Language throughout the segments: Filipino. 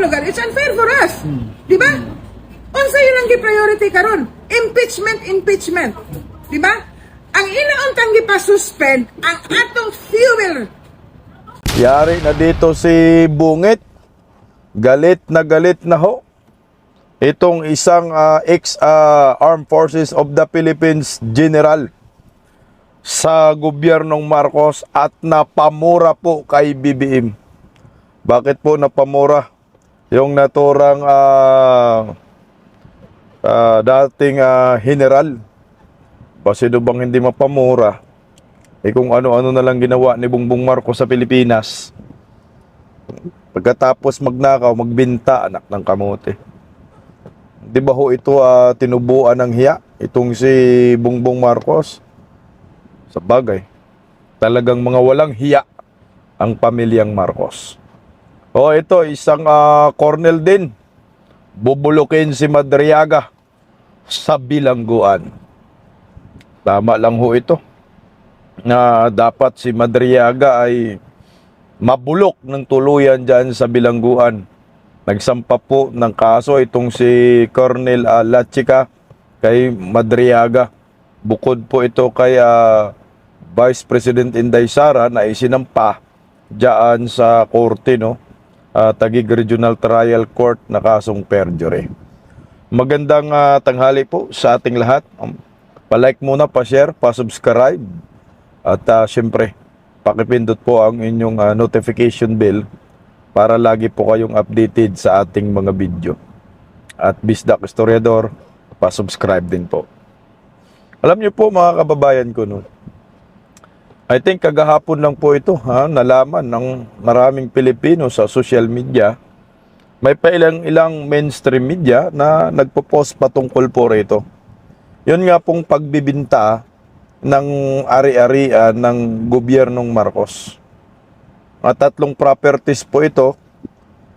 lugar, it's unfair for us. Di ba? Unsa yun ang gi-priority karon? Impeachment. Di ba? Ang inauntang gipa-suspend ang atong fuel. Yari na dito si Bungit. Galit na ho. Itong isang ex-Armed Forces of the Philippines General sa gobyernong Marcos at napamura po kay BBM. Bakit po napamura? Yung naturang dating general. Sino bang hindi mapamura? Kung ano-ano na lang ginawa ni Bongbong Marcos sa Pilipinas. Pagkatapos magnakaw, magbinta, anak ng kamote. Di ba ho ito tinubuan ng hiya? Itong si Bongbong Marcos. Sa bagay, talagang mga walang hiya ang pamilyang Marcos. Ito, isang Cornel din. Bubulukin si Madriaga sa bilangguan. Tama lang ho ito. Na dapat si Madriaga ay mabulok ng tuluyan dyan sa bilangguan. Nagsampa po ng kaso itong si Colonel Lachica kay Madriaga. Bukod po ito kay Vice President Inday Sara na isinampa dyan sa korte, no? Taguig Regional Trial Court na kasong perjury. Magandang tanghali po sa ating lahat. Pa-like muna, pa-share, pa-subscribe. At syempre, pakipindot po ang inyong notification bell para lagi po kayong updated sa ating mga video. At Bisdak Historiador, pa-subscribe din po. Alam niyo po mga kababayan ko, no? I think kagahapon lang po ito, nalaman ng maraming Pilipino sa social media. May pa ilang mainstream media na nagpo-post patungkol po rito. Yun nga pong pagbibinta ng ari-arian ng gobyernong Marcos. Tatlong properties po ito,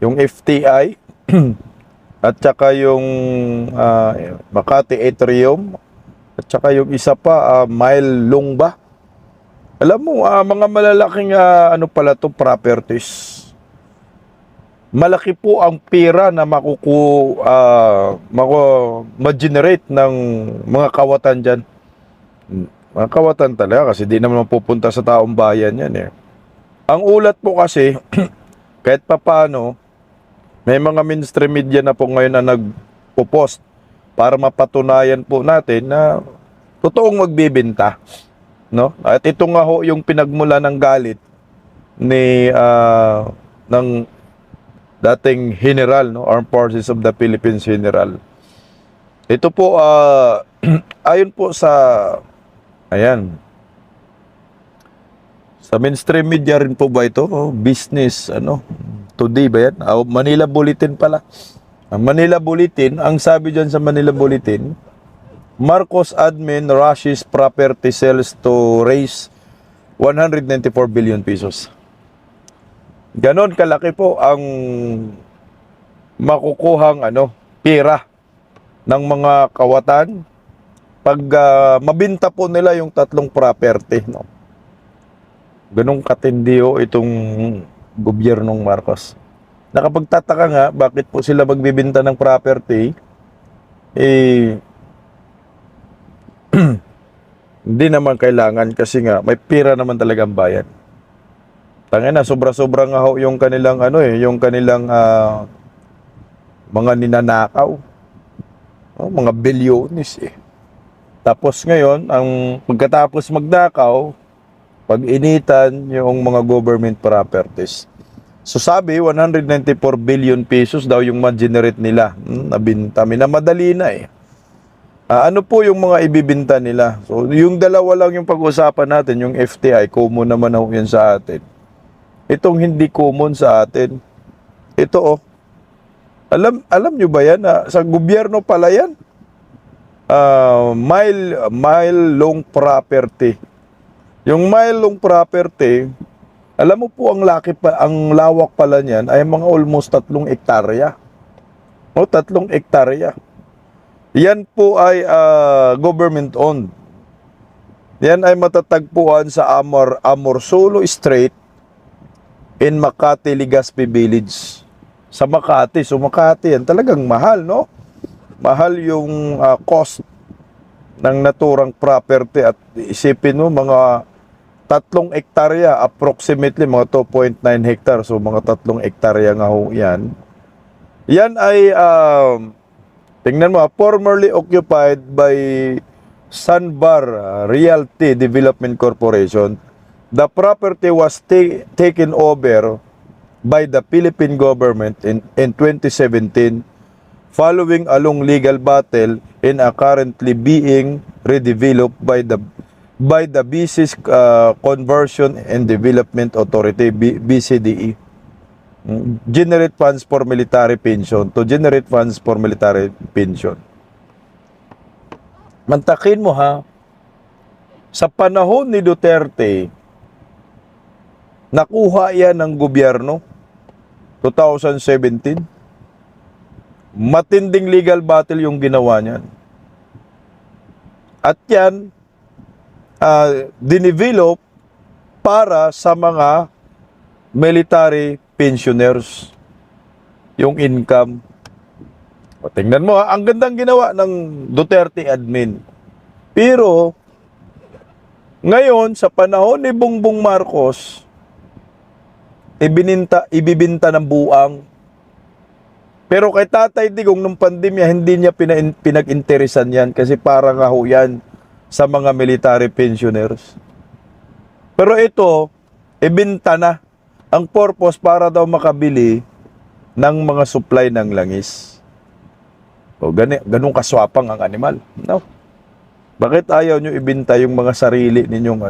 yung FTI at saka yung Makati Atrium at saka yung isa pa, Mile Lungba. Alam mo, mga malalaking properties. Malaki po ang pera na ma-generate ng mga kawatan dyan. Mga kawatan talaga kasi di naman mapupunta sa taong bayan yan eh. Ang ulat po kasi, kahit papano, may mga mainstream media na po ngayon na nagpo-post para mapatunayan po natin na totoong magbibenta. No? At ito nga ho yung pinagmula ng galit ni ng dating general, no? Armed Forces of the Philippines General. Ito po, ayon po sa sa mainstream media rin po ba ito? Business, Today ba yan? Manila Bulletin pala. Manila Bulletin, ang sabi dyan sa Manila Bulletin, Marcos admin rushes property sales to raise 194 billion pesos. Ganon kalaki po ang makukuhang pera ng mga kawatan pag mabinta po nila yung tatlong property, no? Ganong katindi itong gobyernong Marcos. Nakapagtataka nga bakit po sila magbibinta ng property, hindi naman kailangan kasi nga may pera naman talagang bayan. Tangina, sobra-sobra nga ho yung kanilang yung kanilang mga ninanakaw. Mga bilyones eh. Tapos ngayon, ang pagkatapos magnakaw, pag-initan yung mga government properties. So sabi, 194 billion pesos daw yung ma-generate nila. Nabinta, minamadali na eh. Ano po yung mga ibibinta nila? So yung dalawa lang yung pag-usapan natin, yung FTI, common naman ho yan sa atin. Itong hindi common sa atin, ito alam nyo ba yan? Sa gobyerno pala yan. Mile long property. Yung mile long property, alam mo po ang lawak pala niyan ay mga almost 3 hektarya. 3 hektarya. Yan po ay government owned. Yan ay matatagpuan sa Amorsolo Street in Makati, Legazpi Village. sa Makati. So Makati yan talagang mahal, no? Mahal yung cost ng naturang property at isipin mo mga 3 hektarya, approximately mga 2.9 hectares. So mga 3 hektarya nga ho yan. Yan ay tingnan mo, formerly occupied by Sandbar Realty Development Corporation. The property was taken over by the Philippine government in 2017 following a long legal battle and are currently being redeveloped by the BC's Conversion and Development Authority, BCDE. Generate funds for military pension to generate funds for military pension. Mantakin mo ha, sa panahon ni Duterte, nakuha yan ng gobyerno, 2017. Matinding legal battle yung ginawa niyan. At yan, dinevelop para sa mga military pensioners, yung income. O, tingnan mo, ang gandang ginawa ng Duterte admin. Pero, ngayon, sa panahon ni Bongbong Marcos, ibibinta ng buang. Pero kay Tatay Digong, nung pandemya, hindi niya pinag-interesan yan kasi para nga ho yan sa mga military pensioners. Pero ito, ibinta na. Ang purpose para daw makabili ng mga supply ng langis. O ganun kaswapang ang animal. No? Bakit ayaw nyo ibinta yung mga sarili ninyong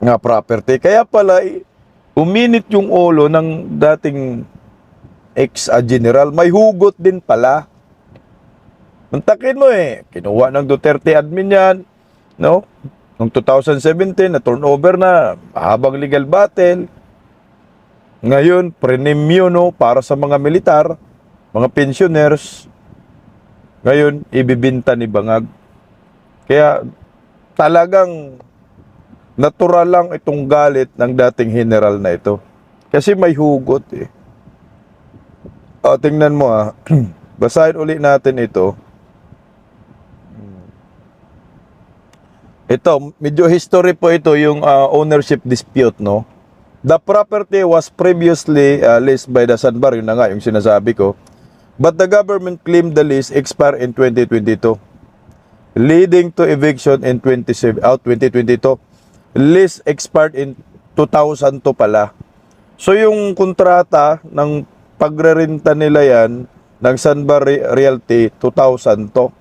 nga property? Kaya pala, uminit yung ulo ng dating ex-general. May hugot din pala. Mantakin mo kinuha ng Duterte admin yan, no? Noong 2017, na turnover na, mahabang legal battle. Ngayon, premium, no, para sa mga militar, mga pensioners. Ngayon, ibibinta ni Bangag. Kaya, talagang natural lang itong galit ng dating general na ito. Kasi may hugot O, tingnan mo basahin ulit natin ito. Ito, medyo history po ito, yung ownership dispute, no? The property was previously leased by the Sandbar, yun na nga, yung sinasabi ko. But the government claimed the lease expired in 2022, leading to eviction in 2022. Lease expired in 2002 pala. So yung kontrata ng pagrerenta nila yan, ng Sandbar Realty, 2002.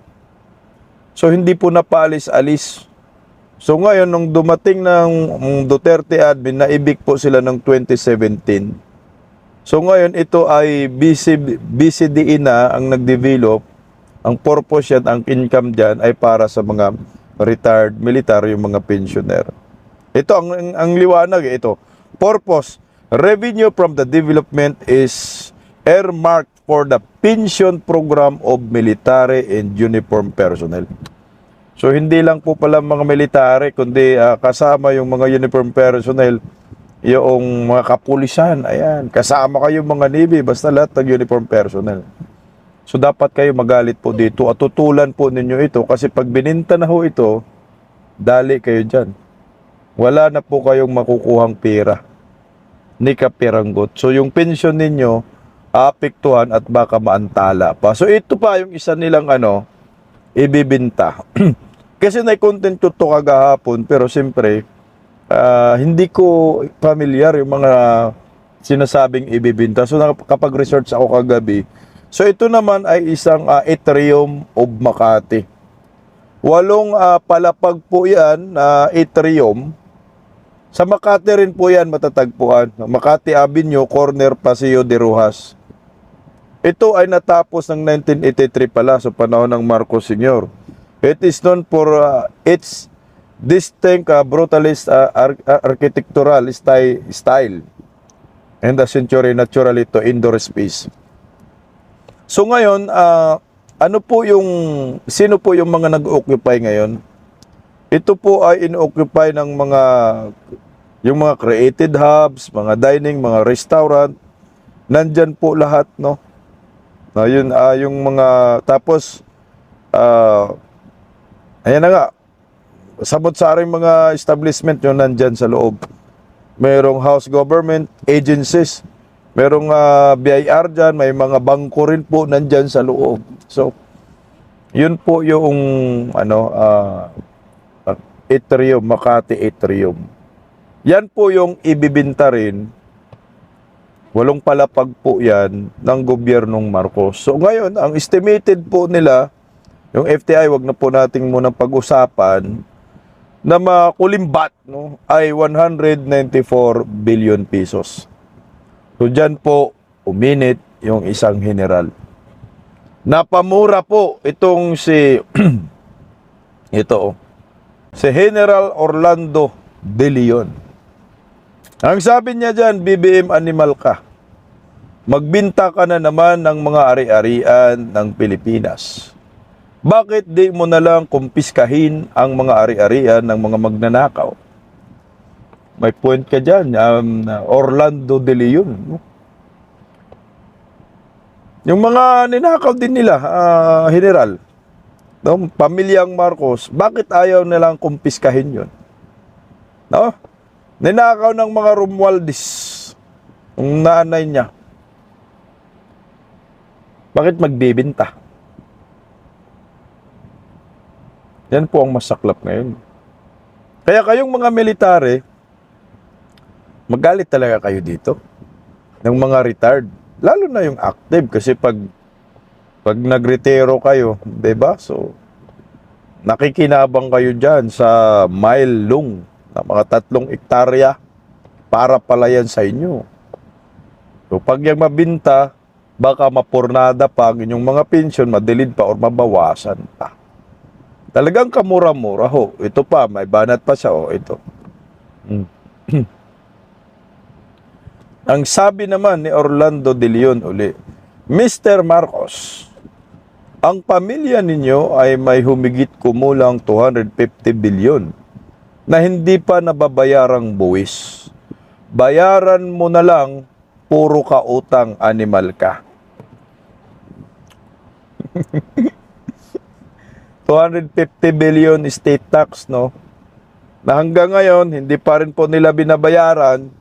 So hindi po napaalis-alis. So ngayon, nung dumating ng Duterte admin, naibig po sila ng 2017. So ngayon, ito ay BCDE na ang nag-develop. Ang purpose yan, ang income dyan ay para sa mga retired military, yung mga pensioner. Ito, ang liwanag, ito. Purpose, revenue from the development is earmarked for the pension program of military and uniform personnel. So hindi lang po pala mga military, kundi kasama yung mga uniform personnel, yung mga kapulisan, ayan, kasama kayo mga Navy, basta lahat ng uniform personnel. So dapat kayo magalit po dito at tutulan po ninyo ito kasi pag bininta na ho ito, dali kayo dyan. Wala na po kayong makukuhang pera, ni kapiranggot. So yung pension ninyo, aapektuhan at baka maantala pa. So ito pa yung isa nilang ibibinta. Kasi na-content ko ito kagahapon, pero siyempre, hindi ko familiar yung mga sinasabing ibibinta. So kapag research ako kagabi, so ito naman ay isang atrium of Makati. 8 palapag po yan na atrium. Sa Makati rin po yan matatagpuan. Makati Avenue, corner Paseo de Rojas. Ito ay natapos ng 1983 pala sa panahon ng Marcos Sr. It is known for its distinct brutalist architectural style and the century naturally to indoor space. So ngayon, sino po yung mga nag-occupy ngayon? Ito po ay in-occupy ng Yung mga created hubs, mga dining, mga restaurant, nandyan po lahat, no? No, yun, yung mga, tapos, ayan na nga, sabot-saring mga establishment yun nandyan sa loob. Merong house government agencies, merong BIR dyan, may mga bangko rin po nandyan sa loob. So, yun po yung, atrium, Makati Atrium. Yan po yung ibibinta rin, walong palapag po yan ng gobyernong Marcos. So ngayon, ang estimated po nila, yung FTI, wag na po nating munang pag-usapan, na makulimbat, no, ay 194 billion pesos. So dyan po, uminit yung isang general. Napamura po itong si, si General Orlando De Leon. Ang sabi niya dyan, BBM animal ka. Magbinta ka na naman ng mga ari-arian ng Pilipinas. Bakit di mo na lang kumpiskahin ang mga ari-arian ng mga magnanakaw? May point ka dyan, Orlando De Leon. No? Yung mga ninakaw din nila, General, no? Pamilyang Marcos, bakit ayaw nilang kumpiskahin yun? No? Ninakaw ng mga Romualdez, yung nanay niya. Bakit magbibinta? Yan po ang masaklap ngayon. Kaya kayong mga military, magalit talaga kayo dito. Ng mga retired. Lalo na yung active. Kasi pag nagretiro kayo, diba? So, nakikinabang kayo dyan sa mile long na mga 3 hektarya para pala yan sa inyo. So, pag yung mabinta, baka mapurnada pa ang inyong mga pensyon, madilid pa or mabawasan pa. Talagang kamura-mura ho. Ito pa, may banat pa siya. Oh, ito. Ang sabi naman ni Orlando De Leon uli, Mr. Marcos, ang pamilya ninyo ay may humigit kumulang 250 billion na hindi pa nababayarang buwis. Bayaran mo na lang, puro ka utang, animal ka. 250 billion state tax, no? Na hanggang ngayon, hindi pa rin po nila binabayaran.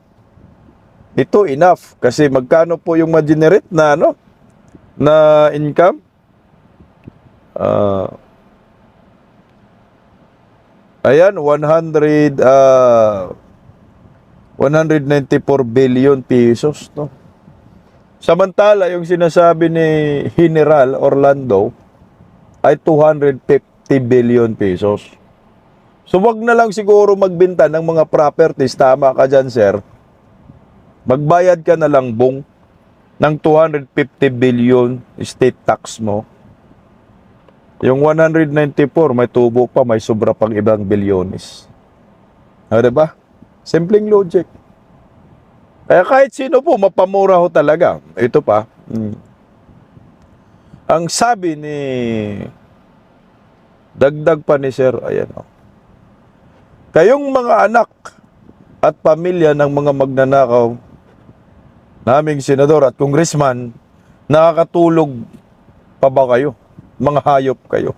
Ito enough. Kasi magkano po yung ma-generate na, na income? Ayan, 194 billion pesos, no? Samantala, yung sinasabi ni General Orlando ay 250 billion pesos. So, wag na lang siguro magbenta ng mga properties. Tama ka dyan, sir. Magbayad ka na lang, bong, ng 250 billion state tax mo. Yung 194, may tubo pa, may sobra pang ibang bilyones. Diba? Simpleng logic. Kaya kahit sino po, mapamura ho talaga. Ito pa. Ang sabi ni, dagdag pa ni Sir, ayan o. Kayong mga anak at pamilya ng mga magnanakaw, naming senador at congressman, nakakatulog pa ba kayo? Mga hayop kayo.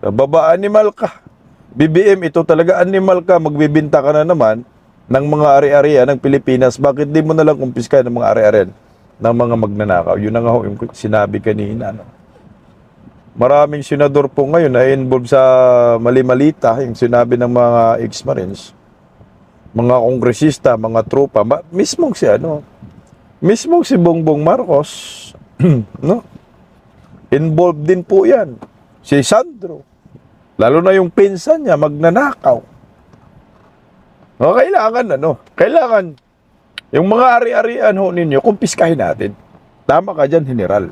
Baba, animal ka. BBM, ito talaga animal ka. Magbibinta ka na naman ng mga ari-arian ng Pilipinas. Bakit di mo na lang kumpiska ng mga ari-arian ng mga magnanakaw? Yun na nga yung sinabi kanina. No? Maraming senador po ngayon na involved sa mali-malita. Yung sinabi ng mga ex-marines, mga kongresista, mga tropa. Mismong si Bongbong Marcos, no? Involved din po yan. Si Sandro. Lalo na yung pinsan niya, magnanakaw. O, kailangan, yung mga ari-arian ho ninyo, kumpiskahin natin. Tama ka dyan, General.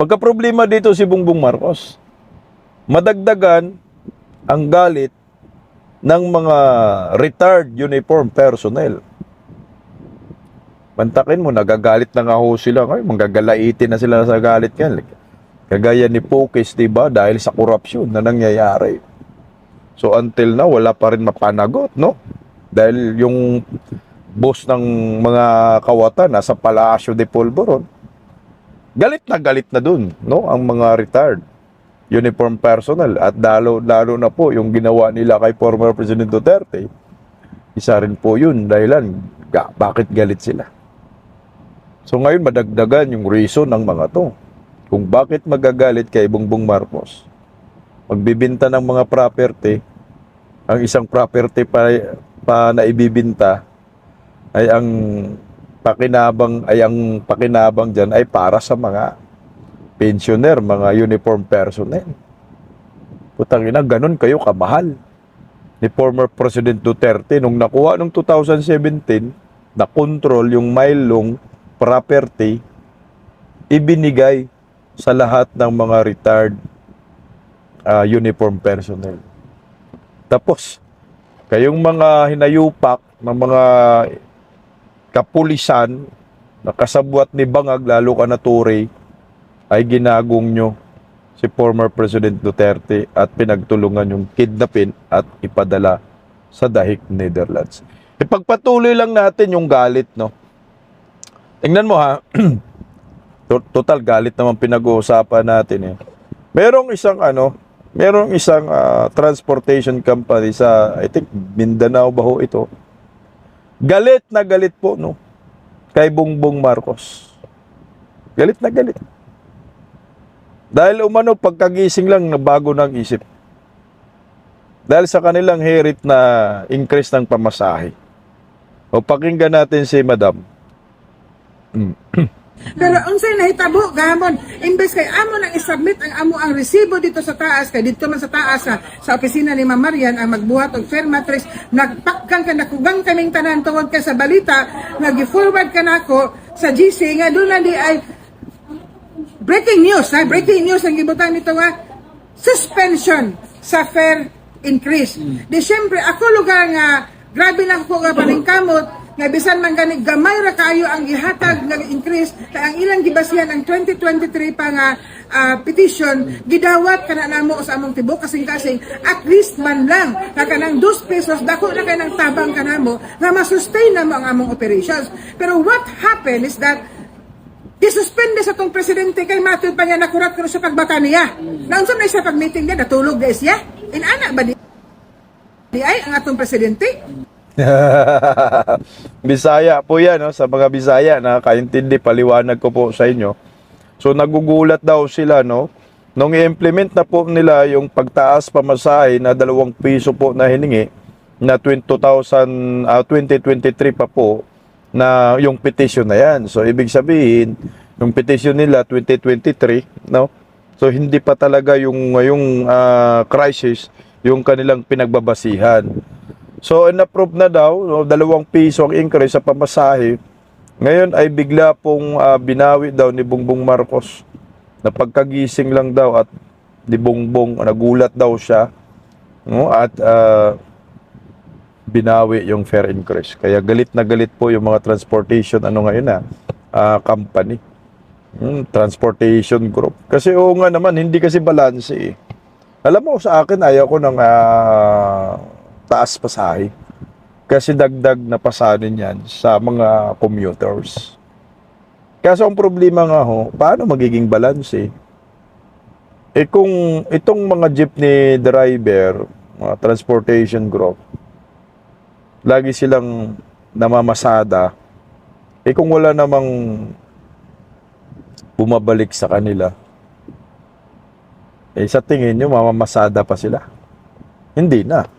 Pagka-problema dito si Bongbong Marcos, madagdagan ang galit ng mga retired uniform personnel. Mantakin mo, nagagalit na nga ho sila. Ngayon, manggagalaitin na sila sa galit yan. Kagaya ni Pokes, diba? Dahil sa korupsyon na nangyayari. So until now, wala pa rin mapanagot, no? Dahil yung boss ng mga kawatan nasa Palacio de Polvoron, galit na dun, no? Ang mga retired uniform personnel at lalo na po yung ginawa nila kay former President Duterte. Isa rin po yun dahilan bakit galit sila. So ngayon madagdagan yung reason ng mga to kung bakit magagalit kay Bongbong Marcos. Magbibinta ng mga property, ang isang property pa na ibibinta ay ang pakinabang diyan ay para sa mga pensioner, mga uniform personnel. Putang ina, ganun kayo kamahal ni former President Duterte nung nakuha nung 2017 na control yung Maylong property, ibinigay sa lahat ng mga retired uniform personnel. Tapos, kayong mga hinayupak ng mga kapulisan na kasabwat ni Bangag, lalo ka na Toure, ay ginagong nyo si former President Duterte at pinagtulungan yung kidnapin at ipadala sa Dahig, Netherlands. Ipagpatuloy lang natin yung galit, no? Tingnan mo ha, total galit naman pinag-uusapan natin eh. Merong isang transportation company sa, I think, Mindanao ba ho ito? Galit na galit po, no? Kay Bongbong Marcos. Galit na galit. Dahil umano, pagkagising lang, nabago ng isip. Dahil sa kanilang herit na increase ng pamasahe. O pakinggan natin si Madam. Pero unsay nahitabo gahapon imbes kay amo nang isubmit ang amo ang resibo dito sa taas kay dito man sa taas sa opisina ni Ma'am Marian ang magbuhat og fair matrix nagpakgang ka nakugang kaming tanan tungod ka sa balita nagi-forward ka nako sa GC nga doon na di ay breaking news ang gibutan nito suspension sa fare increase. Di syempre ako lugar nga grabe na ko nga paningkamot nga bisan man gani gamay ra kaayo ang gihatag nga increase kay ang ilang gibasihan ang 2023 pa nga petition gidawat kana namo sa among tibok kasing-kasing at least man lang na kanang 2 pesos dako na kay nang tabang kanamo nga ma-sustain namo ang among operations. Pero what happened is that gisuspende sa tong presidente kay matud pa niya nakurat ko sa pagbata niya. Naunsa na siya pag-meeting niya natulog guys ya. Inana ba di ay ang atong presidente? Bisaya po yan, no? Sa mga Bisaya na kaintindi, paliwanag ko po sa inyo. So nagugulat daw sila, no? Nung i-implement na po nila yung pagtaas pamasahe na 2 piso po na hiningi na 2023 pa po na yung petition na yan. So ibig sabihin, yung petition nila 2023, no? So hindi pa talaga yung crisis yung kanilang pinagbabasihan. So, in-approve na daw, 2 piso ang increase sa pamasahe. Ngayon ay bigla pong binawi daw ni Bongbong Marcos na pagkagising lang daw at ni Bongbong, nagulat daw siya, no? At binawi yung fare increase. Kaya galit na galit po yung mga transportation, company. Transportation group. Kasi oo nga naman, hindi kasi balance eh. Alam mo, sa akin, ayaw ko ng taas pasahe. Kasi dagdag na pasanin yan sa mga commuters. Kaso ang problema nga ho, paano magiging balance eh? Eh kung itong mga jeepney driver, mga transportation group, lagi silang namamasada, eh kung wala namang bumabalik sa kanila, eh sa tingin nyo, mamamasada pa sila? Hindi na.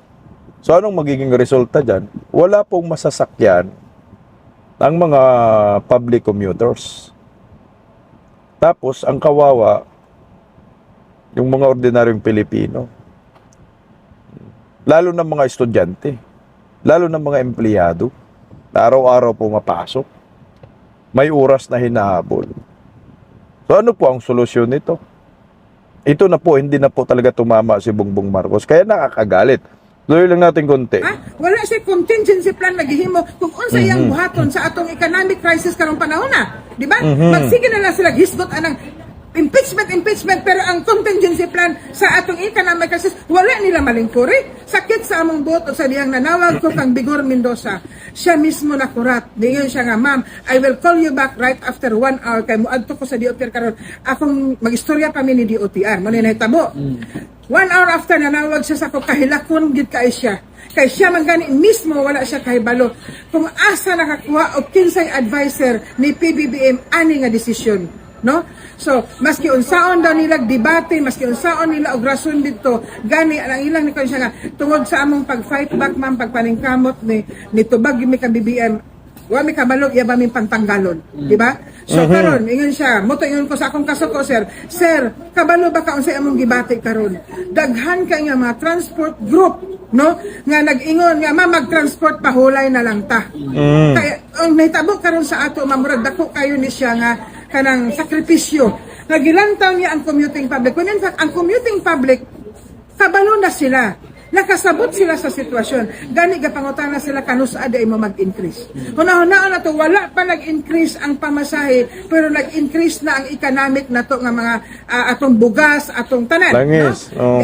So anong magiging resulta dyan? Wala pong masasakyan ang mga public commuters. Tapos, ang kawawa, yung mga ordinaryong Pilipino. Lalo na mga estudyante. Lalo na mga empleyado. Araw-araw pumapasok. May oras na hinahabol. So ano po ang solusyon nito? Ito na po, hindi na po talaga tumama si Bongbong Marcos. Kaya nakakagalit. Tuloy lang natin konti. Wala siya contingency plan naghihimo kung unsa iyang buhaton sa atong economic crisis karong panahon na. Di ba? Magsige na lang sila hisgot anang impeachment, pero ang contingency plan sa atong economic crisis, wala nila malingkuri. Sakit sa among boto sa diyang nanawag ko kang Bigor Mendoza. Siya mismo nakurat. Dingon siya nga, ma'am, I will call you back right after 1 hour kay muadto ko sa DOTR karon. Akong magistorya pa mi ni DOTR. Mo ni nahitabo. 1 hour after nanawag siya sa ko kahilakon gid kay siya. Kay siya man gani mismo wala siya kahibalo kung asa nakakuha og kinsay advisor ni PBBM ani nga desisyon, no? So maski unsaon daw nila debate, maski unsaon nila og rason dito, gani ang ilang ni siya nga tungod sa among pag-fight back man pagpaningkamot ni tubag mi ka BBM, wa mi kabalog iya ba mi pantanggalon, di ba? So karon ingon siya, moto ingon ko sa akong kasuko, sir, kabalo ba ka unsay among gibati karon? Daghan kay nga mga transport group, no, nga nag-ingon nga mag-transport pahulay na lang ta. Kaya ang nahitabo karon sa ato mamurag dako kayo ni siya nga kanang sakripisyo. Nagilantaw niya ang commuting public. Kung in fact ang commuting public kabalo na sila. Nakasabot sila sa sitwasyon. Gani gapangutana sila kanus ada mo mag-increase. Hunahuna na to wala pa nag-increase ang pamasahe pero nag-increase na ang economic na to nga mga atong bugas, atong tanan, Langis, no?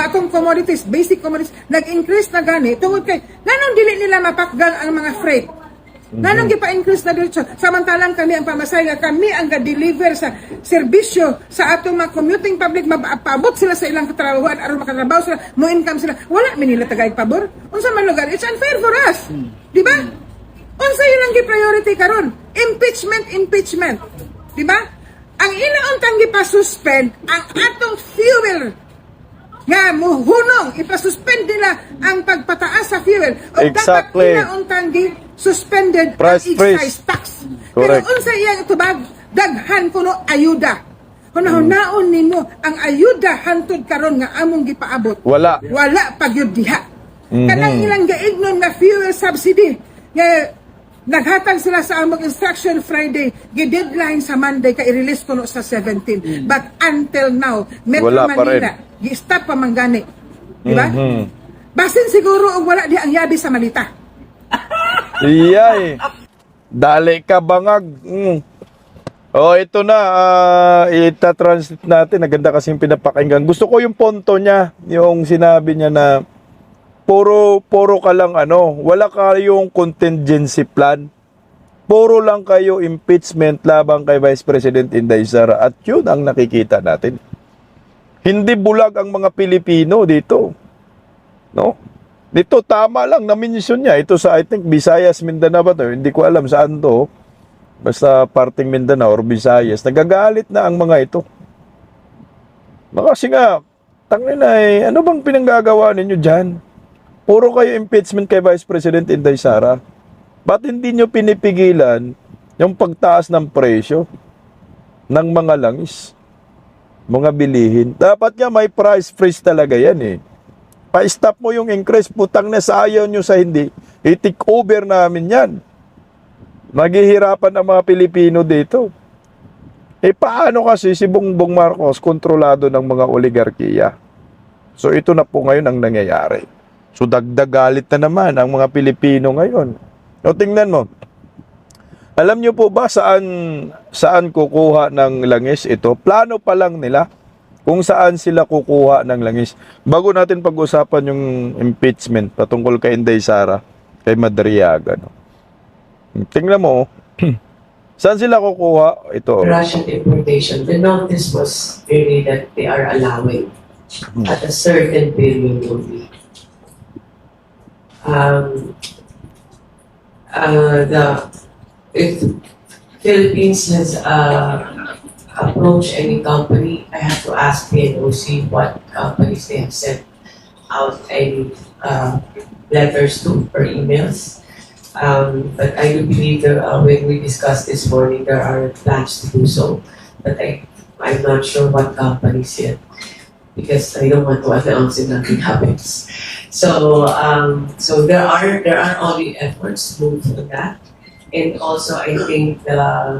Atong commodities, basic commodities nag-increase na gani tungod kay nganong dili nila mapakgang ang mga freight. Nanong gipa-increase na dito. Samantalang kami ang pamasahe nga kami ang ga-deliver sa serbisyo sa atong mga commuting public, mapaabot sila sa ilang katrabahoan aron makatrabaho sila, mo income sila. Wala man nila tagay pabor. Unsa man lugar, it's unfair for us. Di ba? Unsa ilang gi-priority karon? Impeachment. Di ba? Ang ilaon tang gipa-suspend ang atong fuel nga muhunong ipasuspend nila ang pagpataas sa fuel o Exactly. dapat inaon suspended Price ang freeze. excise tax. Correct. Pero unsa iyang tubag daghan kuno ayuda. Hunaon nimo ang ayuda hantud karon nga among gipaabot. Wala. Wala pagyud diha. Kanang ilang gaignon nga fuel subsidy nga naghatag sila sa among instruction Friday, gi-deadline sa Monday kay i-release kuno sa 17. But until now, Metro Wala pa rin. Manila gi-stop pa man gani. Di ba? Basin siguro og wala di ang yabi sa malita. Iyay. Dali ka bangag. Oh, ito na. Ita-translate natin. Naganda kasing pinapakinggan. Gusto ko yung ponto niya. Yung sinabi niya na puro ka lang wala kayong contingency plan. Puro lang kayo impeachment labang kay Vice President Inday Sara. At yun ang nakikita natin. Hindi bulag ang mga Pilipino dito. No? Dito tama lang na-mention niya. Ito sa I think Visayas, Mindanao ba to? Hindi ko alam saan to. Basta parting Mindanao or Visayas. Nagagalit na ang mga ito. Kasi nga, tangina ano bang pinanggagawa ninyo dyan? Puro kayo impeachment kay Vice President Inday Sara. Ba't hindi nyo pinipigilan yung pagtaas ng presyo ng mga langis? Mga bilihin. Dapat nga may price freeze talaga yan eh. Pa-stop mo yung increase. Putang na sa ayaw nyo sa hindi. I-take over namin yan. Maghihirapan ang mga Pilipino dito. Paano kasi si Bongbong Marcos kontrolado ng mga oligarkiya? So ito na po ngayon ang nangyayari. So dagdag galit na naman ang mga Pilipino ngayon. O tingnan mo. Alam nyo po ba saan kukuha ng langis ito? Plano pa lang nila kung saan sila kukuha ng langis. Bago natin pag-usapan yung impeachment patungkol kay Inday Sara, kay Madriaga. No? Tingnan mo, saan sila kukuha? Ito. Russian importation. The notice was really that they are allowing at a certain period only. If Philippines has approached any company, I have to ask PNOC what companies they have sent out any letters to or emails. But I do believe that when we discussed this morning, there are plans to do so. But I'm not sure what companies yet because I don't want to announce if nothing happens. So there are already efforts to move on that. And also, I think the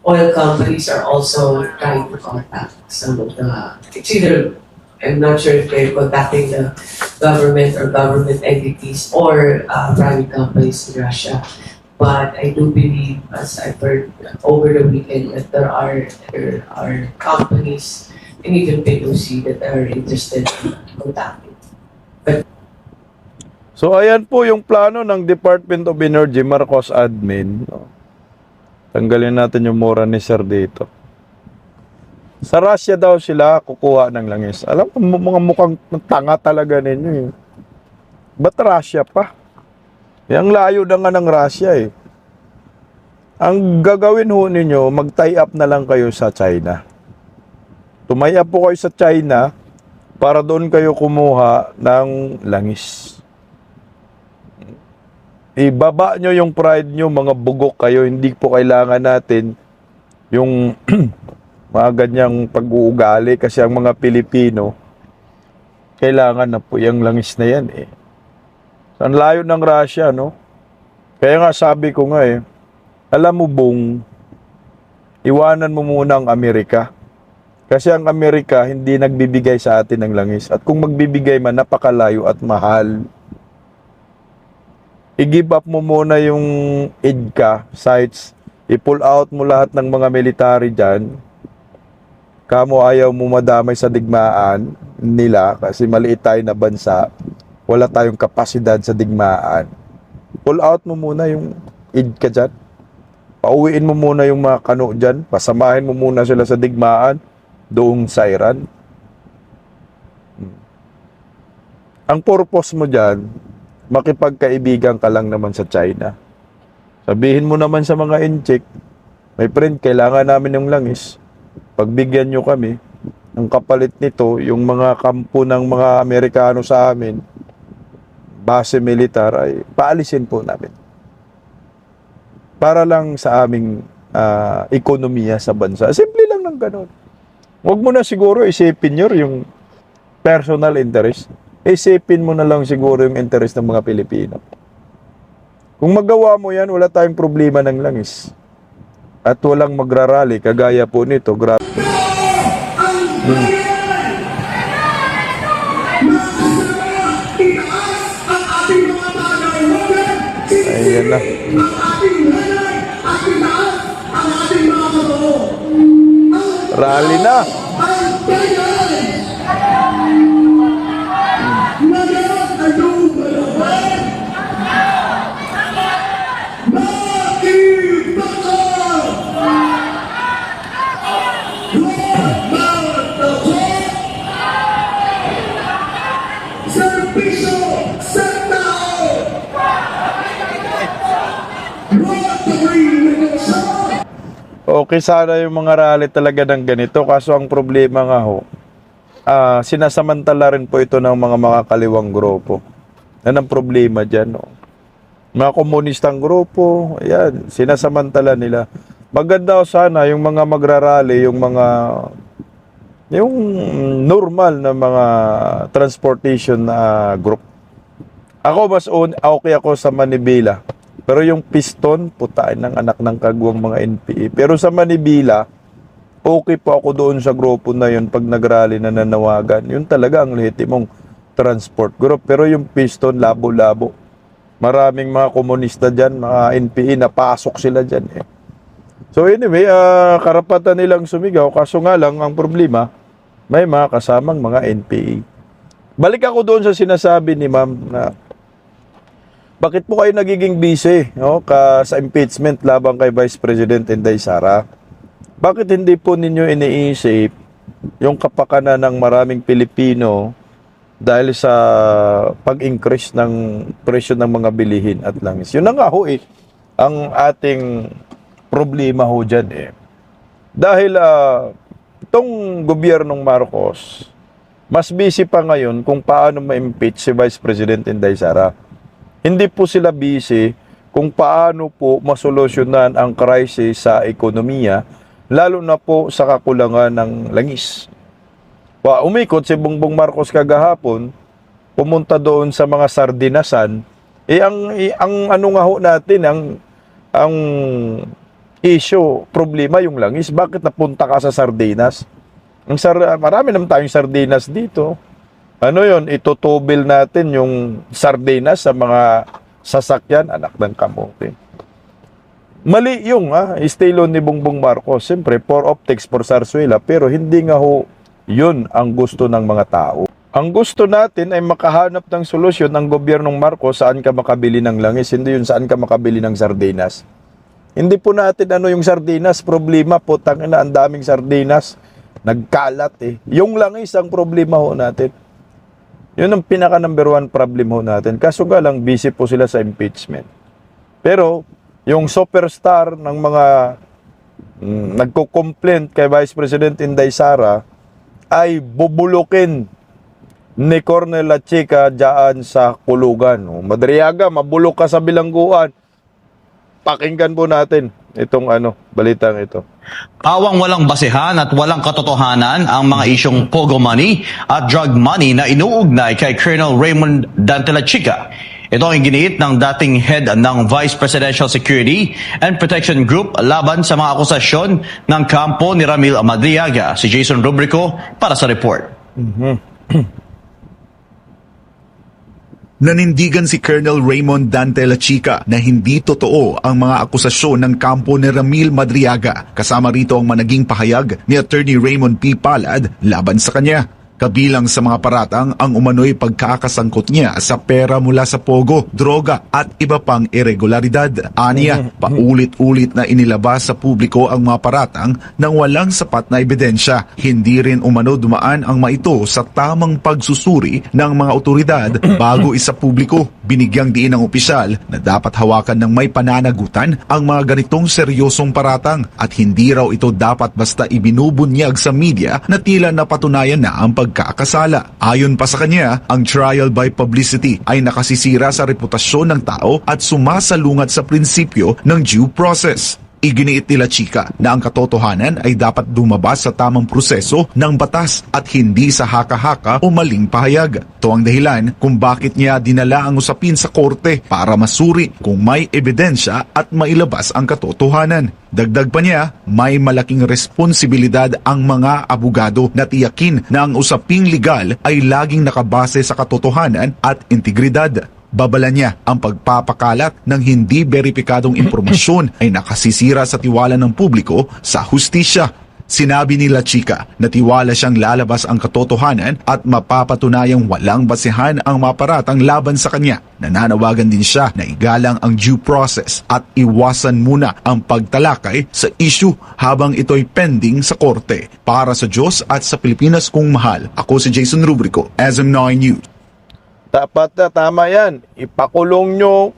oil companies are also trying to contact some of the. It's either I'm not sure if they're contacting the government or government entities or private companies in Russia. But I do believe, as I've heard over the weekend, that there are companies and even POC that are interested in contacting. So ayan po yung plano ng Department of Energy, Marcos Admin. No? Tanggalin natin yung mura ni Sir dito. Sa Russia daw sila kukuha ng langis. Alam mo, mga mukhang tanga talaga ninyo eh. Ba't Russia pa? Yang layo na nga ng Russia eh. Ang gagawin ho ninyo, mag-tie up na lang kayo sa China. Tumay up po kayo sa China para doon kayo kumuha ng langis. Ibaba nyo yung pride nyo, mga bugok kayo. Hindi po kailangan natin yung mga ganyang pag-uugali kasi ang mga Pilipino, kailangan na po yung langis na yan eh. Ang layo ng Russia, no? Kaya nga sabi ko nga eh, alam mo Bong, iwanan mo muna ang Amerika. Kasi ang Amerika hindi nagbibigay sa atin ng langis. At kung magbibigay man, napakalayo at mahal. I-give up mo muna yung EDCA sites. I-pull out mo lahat ng mga military dyan. Kamo ayaw mo madamay sa digmaan nila kasi maliit tayo na bansa. Wala tayong kapasidad sa digmaan. Pull out mo muna yung EDCA dyan. Pauwiin mo muna yung mga kano dyan. Pasamahin mo muna sila sa digmaan. Doong sa Iran. Ang purpose mo dyan, makipagkaibigan ka lang naman sa China. Sabihin mo naman sa mga incheck, my friend, kailangan namin yung langis. Pagbigyan nyo kami, ang kapalit nito, yung mga kampo ng mga Amerikano sa amin, base militar, ay paalisin po namin. Para lang sa aming ekonomiya sa bansa. Simple lang ng ganun. Huwag mo na siguro isipin yung personal interest. Isipin mo na lang siguro yung interest ng mga Pilipino. Kung magawa mo yan, wala tayong problema ng langis. At walang magrarally, kagaya po nito. Ayan na. Rally na. Okay sana yung mga rally talaga ng ganito, kaso ang problema nga ho, sinasamantala rin po ito ng mga makakaliwang grupo. Yan ang problema dyan. No? Mga komunistang grupo, ayan, sinasamantala nila. Maganda ho sana yung mga magrarally, yung normal na mga transportation na group. Ako okay ako sa Manibela. Pero yung piston, putain ng anak ng kagwang mga NPA. Pero sa Manibela, okay po ako doon sa grupo na yun pag nagrally na nanawagan. Yun talaga ang lehitimong transport group. Pero yung piston, labo-labo. Maraming mga komunista dyan, mga NPA, napasok sila dyan eh. So anyway, karapatan nilang sumigaw. Kaso nga lang, ang problema, may mga kasamang mga NPA. Balik ako doon sa sinasabi ni ma'am na bakit po kayo nagiging busy sa impeachment laban kay Vice President Inday Sara? Bakit hindi po ninyo iniisip yung kapakanan ng maraming Pilipino dahil sa pag-increase ng presyo ng mga bilihin at langis? Yun na nga ho ang ating problema ho dyan eh. Dahil itong gobyernong Marcos, mas busy pa ngayon kung paano ma-impeach si Vice President Inday Sara. Hindi po sila busy kung paano po masolusyonan ang crisis sa ekonomiya, lalo na po sa kakulangan ng langis. Umikot si Bongbong Marcos kagahapon, pumunta doon sa mga sardinasan, ang ano nga ho natin, ang issue, problema yung langis. Bakit napunta ka sa sardinas? Marami naman tayong sardinas dito. Ano yon, itutubil natin yung sardinas sa mga sasakyan, anak ng kamote. Mali yung estilo ni Bongbong Marcos. Siyempre, for optics, for Zarzuela, pero hindi nga ho yun ang gusto ng mga tao. Ang gusto natin ay makahanap ng solusyon ng gobyernong Marcos saan ka makabili ng langis, hindi yun saan ka makabili ng sardinas. Hindi po natin yung sardinas, problema po, tangina, ang daming sardinas, nagkalat Yung langis ang problema ho natin. Yun ang pinaka number one problem ho natin. Kaso nga lang, busy po sila sa impeachment. Pero, yung superstar ng mga nagko-complaint kay Vice President Inday Sara ay bubulukin ni Cornel Lachica dyan sa Kulugan. Madriaga, mabulok ka sa bilangguan. Pakinggan po natin itong balitang ito. Pawang walang basehan at walang katotohanan ang mga isyong pogo money at drug money na inuugnay kay Colonel Raymond Dante Lachica. Ito ang giniit ng dating head ng Vice Presidential Security and Protection Group laban sa mga akusasyon ng kampo ni Ramil Madriaga. Si Jason Rubrico para sa report. Nanindigan si Colonel Raymond Dante Lachica na hindi totoo ang mga akusasyon ng kampo ni Ramil Madriaga. Kasama rito ang managing pahayag ni Attorney Raymond P. Palad laban sa kanya. Kabilang sa mga paratang ang umano'y pagkakasangkot niya sa pera mula sa pogo, droga at iba pang irregularidad. Aniya, paulit-ulit na inilabas sa publiko ang mga paratang nang walang sapat na ebidensya. Hindi rin umano dumaan ang mga ito sa tamang pagsusuri ng mga otoridad bago isa publiko. Binigyang diin ng opisyal na dapat hawakan ng may pananagutan ang mga ganitong seryosong paratang at hindi raw ito dapat basta ibinubunyag sa media na tila napatunayan na ang pagkakasala. Ayon pa sa kanya, ang trial by publicity ay nakasisira sa reputasyon ng tao at sumasalungat sa prinsipyo ng due process. Iginiit nila Chika na ang katotohanan ay dapat dumabas sa tamang proseso ng batas at hindi sa haka-haka o maling pahayag. Ito ang dahilan kung bakit niya dinala ang usapin sa korte para masuri kung may ebidensya at mailabas ang katotohanan. Dagdag pa niya, may malaking responsibilidad ang mga abogado na tiyakin na ang usaping legal ay laging nakabase sa katotohanan at integridad. Babala niya ang pagpapakalat ng hindi beripikadong impormasyon ay nakasisira sa tiwala ng publiko sa hustisya. Sinabi ni Lachica na tiwala siyang lalabas ang katotohanan at mapapatunayang walang basehan ang maparatang laban sa kanya. Nananawagan din siya na igalang ang due process at iwasan muna ang pagtalakay sa issue habang ito'y pending sa korte. Para sa Diyos at sa Pilipinas kong mahal, ako si Jason Rubrico, SM9 News. Dapat na, tama yan. Ipakulong nyo,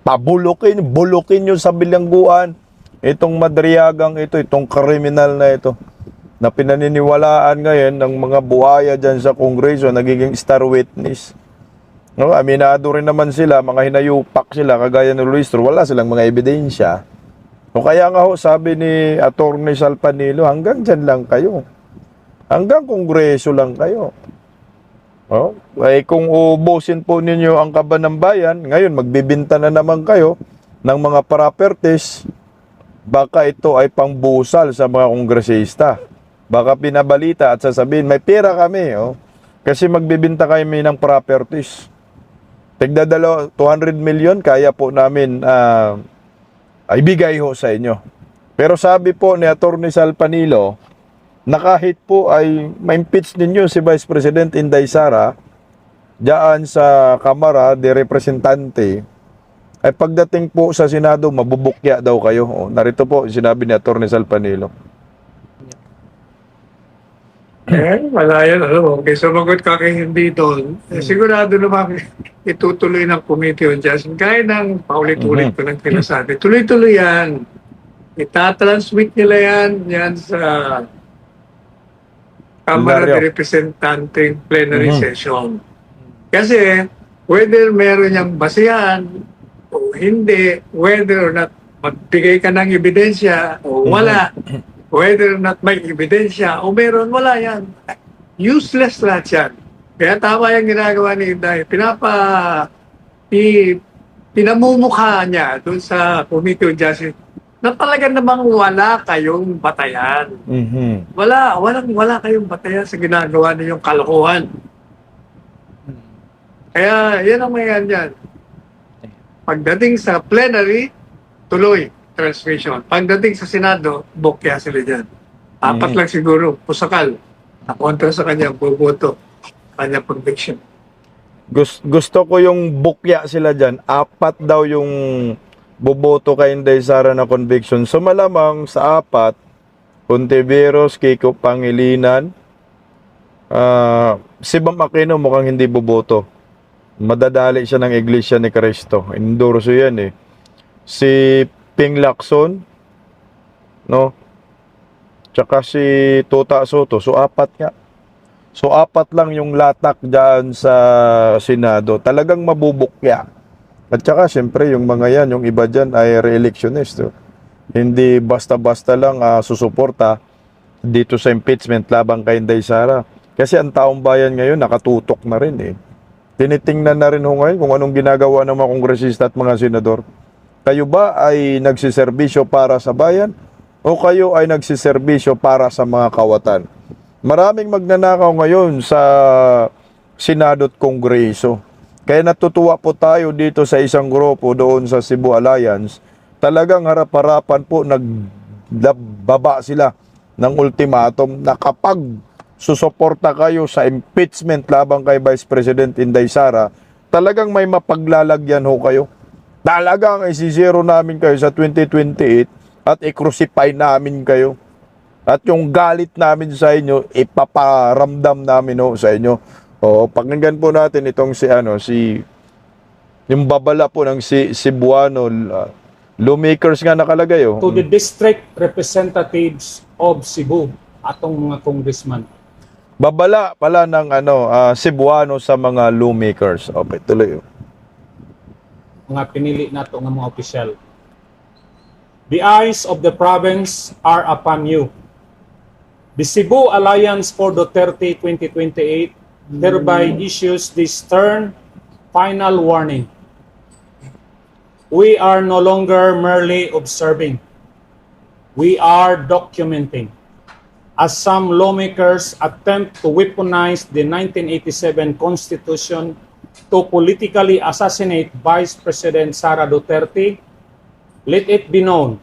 bulukin nyo sa bilangguan. Itong Madriagang ito, itong kriminal na ito, na pinaniniwalaan ngayon ng mga buhaya dyan sa Kongreso, nagiging star witness. No, aminado rin naman sila, mga hinayupak sila, kagaya ni Luistro, wala silang mga ebidensya. O kaya nga ho, sabi ni Atty. Salpanilo, hanggang dyan lang kayo. Hanggang Kongreso lang kayo. Oh, ay kung ubusin po ninyo ang kaban ng bayan, ngayon magbibinta na naman kayo ng mga properties, baka ito ay pangbusal sa mga kongresista. Baka pinabalita at sasabihin, may pera kami, kasi magbibinta kami ng properties. Tigda 200 million, kaya po namin ibigay ho sa inyo. Pero sabi po ni Atty. Salpanilo, na kahit po ay ma-impeach ninyo si Vice President Inday Sara diyan sa Kamara de Representante, ay pagdating po sa Senado, mabubukya daw kayo. Narito po, sinabi ni Atty. Salpanilo. Wala yan. Okay, sumagot ka kay hindi doon. Sigurado naman itutuloy ng Committee on Justice. Gaya ng paulit-ulit ko ng pinasabi. Tuloy-tuloy yan. Itatransmit nila yan sa Kamara de Representante plenary session. Kasi whether meron niyang basihan o hindi, whether or not magbigay ka ng ebidensya o wala, whether or not may ebidensya o meron, wala yan. Useless lahat yan. Kaya tama yung ginagawa ni Inday. Pinamumukha niya doon sa Committee on Justice na talaga namang wala kayong batayan. Wala kayong batayan sa ginagawa ninyong kalokohan. Kaya yan ang mayan yan. Pagdating sa plenary, tuloy. transmission. Pagdating sa Senado, bokya sila dyan. Apat lang siguro, pusakal, na kontra sa kanya, boboto, kanya conviction. Gusto ko yung bukya sila dyan. 4 daw yung boboto kay Inday Sara na conviction. So malamang sa 4, Ontiveros, Kiko Pangilinan, si Bam Aquino mukhang hindi boboto. Madadali siya ng Iglesia ni Cristo. Endorso yan eh. Si Ping Lacson, no? Tsaka si Tota Soto. So 4 nga. So 4 lang yung latak dyan sa Senado. Talagang mabubukya. At saka siyempre yung mga yan, yung iba dyan ay re-electionist. Oh. Hindi basta-basta lang susuporta dito sa impeachment labang kay Inday Sara. Kasi ang taong bayan ngayon nakatutok na rin eh. Tinitingnan na rin ho ngayon kung anong ginagawa ng mga kongresista at mga senador. Kayo ba ay nagsiservisyo para sa bayan o kayo ay nagsiservisyo para sa mga kawatan? Maraming magnanakaw ngayon sa Senado at Kongreso. Kaya natutuwa po tayo dito sa isang grupo doon sa Cebu Alliance. Talagang harap-harapan po nagbaba sila ng ultimatum na kapag susuporta kayo sa impeachment labang kay Vice President Inday Sara, talagang may mapaglalagyan ho kayo. Talagang isisiro namin kayo sa 2028 at i-crucify namin kayo. At yung galit namin sa inyo, ipaparamdam namin ho sa inyo. O, pakinggan po natin itong yung babala po ng Cebuano, lawmakers nga nakalagay. Oh. To the district representatives of Cebu, atong mga congressman. Babala pala ng Cebuano sa mga lawmakers. Okay, tuloy. Mga pinili nato nga mga opisyal. The eyes of the province are upon you. The Cebu Alliance for Duterte 2028 hereby issues this stern final warning. We are no longer merely observing. We are documenting. As some lawmakers attempt to weaponize the 1987 Constitution to politically assassinate Vice President Sara Duterte, let it be known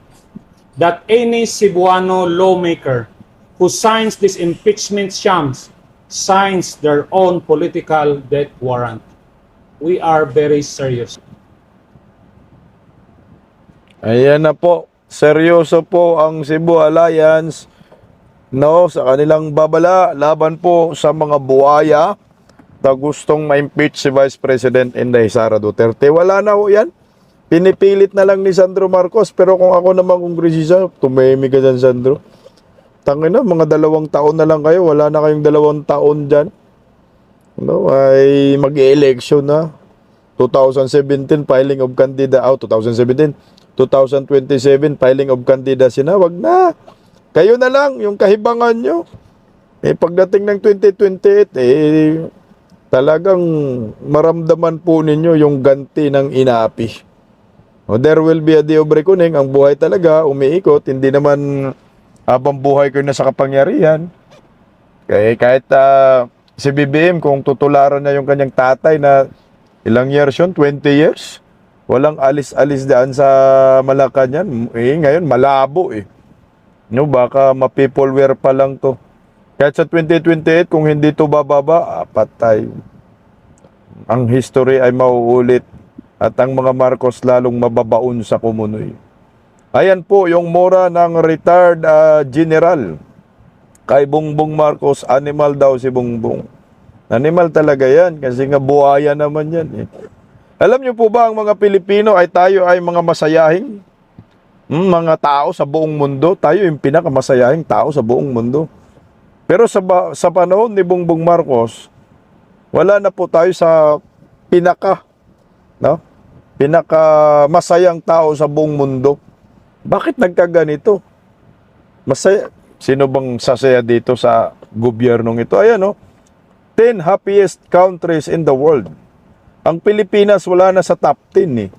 that any Cebuano lawmaker who signs this impeachment shams signs their own political death warrant. We are very serious. Ayan na po. Seryoso po ang Cebu Alliance sa kanilang babala laban po sa mga buhaya na gustong ma-impeach si Vice President Inday Sara Duterte. Wala na ho yan. Pinipilit na lang ni Sandro Marcos. Pero kung ako naman kongresista, tumahimik ka dyan, Sandro. Tangina, mga 2 taon na lang kayo. Wala na kayong 2 taon dyan. Ay mag-e-election na. 2017, filing of candidate. 2017. 2027, filing of candidacy na. Wag na. Kayo na lang, yung kahibangan nyo. Pagdating ng 2028, talagang maramdaman po ninyo yung ganti ng inapi. There will be a day of reckoning. Ang buhay talaga, umiikot. Hindi naman habang buhay ko na sa kapangyarihan. Kaya kahit si BBM, kung tutularan na yung kanyang tatay na ilang years yun, 20 years, walang alis-alis daan sa Malacanang. Ngayon, malabo eh. Baka ma-peopleware pa lang to. Kahit sa 2028, kung hindi to bababa, patay. Ang history ay mauulit at ang mga Marcos lalong mababaon sa kumunoy. Ayan po yung mura ng retired general. Kay Bongbong Marcos, animal daw si Bongbong. Animal talaga yan kasi nga buhaya naman yan eh. Alam niyo po ba ang mga Pilipino ay tayo ay mga masayahing mga tao sa buong mundo? Tayo yung pinakamasayahing tao sa buong mundo. Pero sa panahon ni Bongbong Marcos, wala na po tayo sa pinaka masayang tao sa buong mundo. Bakit nagkaganito? Masaya. Sino bang sasaya dito sa gobyernong ito? Ayan 10 happiest countries in the world. Ang Pilipinas wala na sa top 10 eh.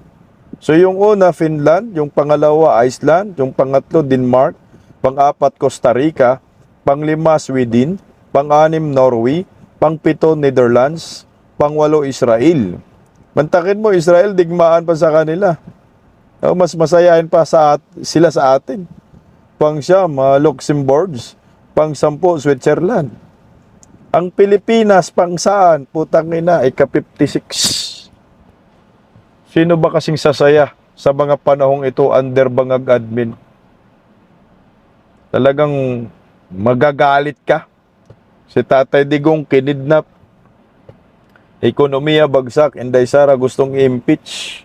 So yung una, Finland, yung pangalawa, Iceland, yung pangatlo, Denmark, pang-apat, Costa Rica, pang-5, Sweden, pang-6, Norway, pang-7, Netherlands, pang-8, Israel. Mantakin mo, Israel, digmaan pa sa kanila. Mas masayahin pa sila sa atin. Pang-siyam, Luxembourg. Pang-sampu, Switzerland. Ang Pilipinas, pang saan? Putang ina, ika-56. Sino ba kasing sasaya sa mga panahong ito under bangag admin? Talagang magagalit ka. Si Tatay Digong kinidnap. Ekonomiya bagsak, Inday Sara gustong i-impeach.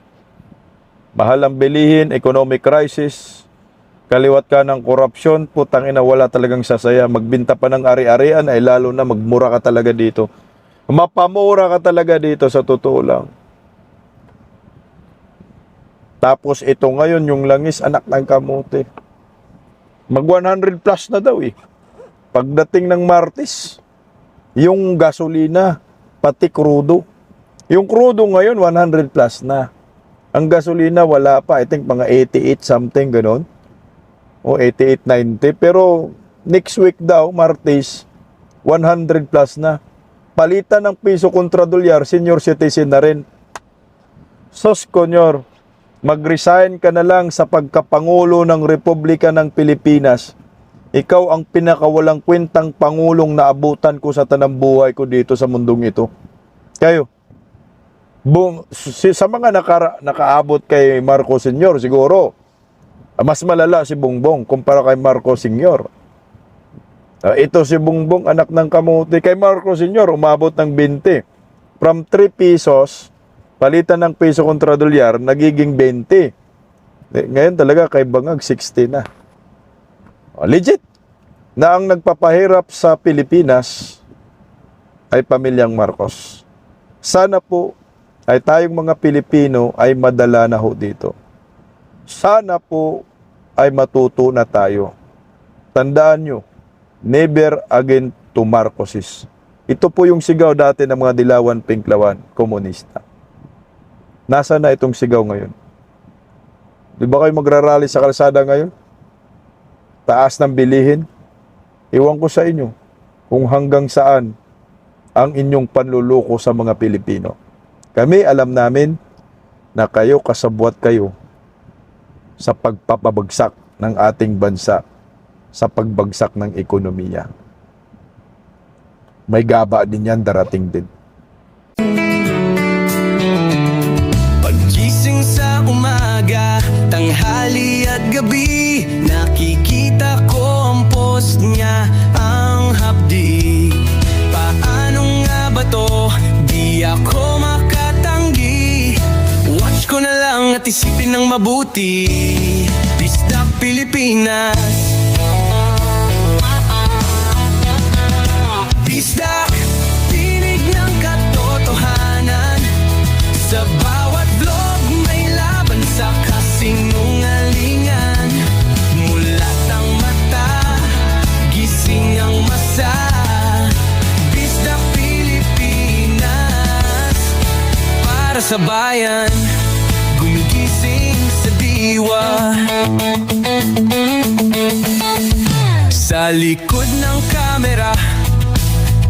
Mahal ang bilihin, economic crisis. Kaliwat ka ng korupsyon, putang ina, wala talagang sasaya. Magbinta pa ng ari-arian ay lalo na magmura ka talaga dito. Mapamura ka talaga dito sa totoo lang. Tapos ito ngayon, yung langis, anak ng kamote. Mag 100 plus na daw eh. Pagdating ng Martes, yung gasolina, pati crudo. Yung crudo ngayon, 100 plus na. Ang gasolina, wala pa. I think mga 88 something, ganon. O 88, 90. Pero next week daw, Martes, 100 plus na. Palitan ng piso kontra dolyar, senior citizen na rin. Sos, konyor, mag-resign ka na lang sa pagkapangulo ng Republika ng Pilipinas. Ikaw ang pinakawalang kwentang pangulong naabutan ko sa tanang buhay ko dito sa mundong ito. Kayo, sa mga nakaabot kay Marcos Sr., siguro, mas malala si Bongbong kumpara kay Marcos Sr. Ito si Bongbong, anak ng kamote. Kay Marcos Sr., umabot ng 20. From 3 pesos, palitan ng piso kontra dolyar, nagiging 20. Ngayon talaga kay Bangag, 60 na. Legit na ang nagpapahirap sa Pilipinas ay pamilyang Marcos. Sana po ay tayong mga Pilipino ay madala na ho dito. Sana po ay matuto na tayo. Tandaan nyo, never again to Marcoses. Ito po yung sigaw dati ng mga dilawan, pinklawan, komunista. Nasa na itong sigaw ngayon? Di ba kayo magrarally sa kalsada ngayon? Taas ng bilihin? Iwan ko sa inyo kung hanggang saan ang inyong panluloko sa mga Pilipino. Kami alam namin na kayo kasabwat kayo sa pagpapabagsak ng ating bansa, sa pagbagsak ng ekonomiya. May gaba din yan, darating din. Pagising sa umaga, tanghali at gabi, nakikita ko ang post niya, ang hapdi. Paano nga ba to? Di ako makatanggi. Watch ko na lang at isipin ng mabuti. Bisdak Pilipinas. Bisdak, tinig ng katotohanan. Sa bawat vlog may laban sa kasinungalingan. Mulat ang mata, gising ang masa. Bisdak Pilipinas, para sa bayan, gumigising sa diwa. Sa likod ng kamera,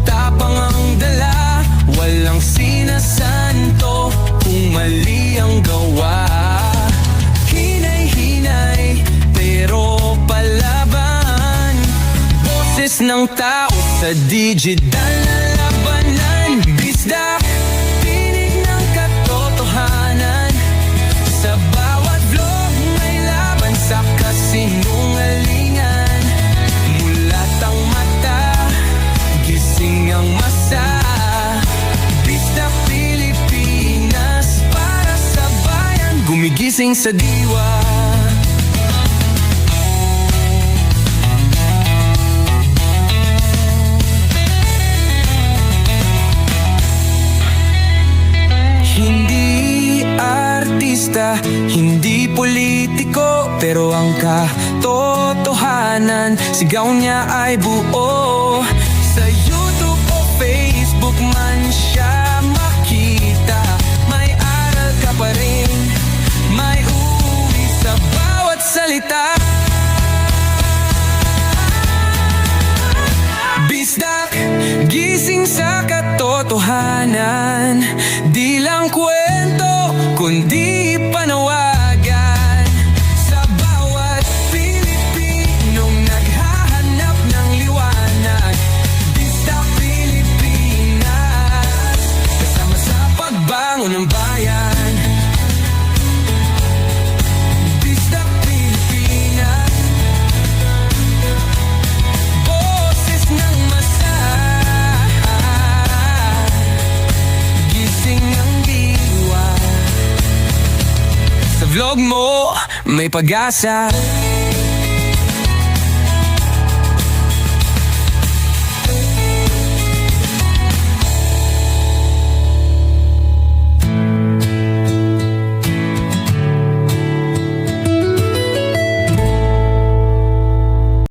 tapang ang dala, walang sinasanto kung mali ang gawa. Hinay-hinay, pero palaban. Boses ng tao sa digital na labanan. Bisdak, tinig ng katotohanan. Sa bawat vlog may laban sa kasinungalingan. Mulat ang mata, gising ang masa. Bisdak Pilipinas, para sa bayan, gumigising sa diwa. Hindi artista, hindi politiko, pero ang katotohanan, sigaw niya ay buo. Sa YouTube o Facebook man siya makita, may aral ka pa rin, may uwi sa bawat salita. Bisdak, gising sa katotohanan. Di lang kwento, kundi panawagan. ilog mo may pag-asa.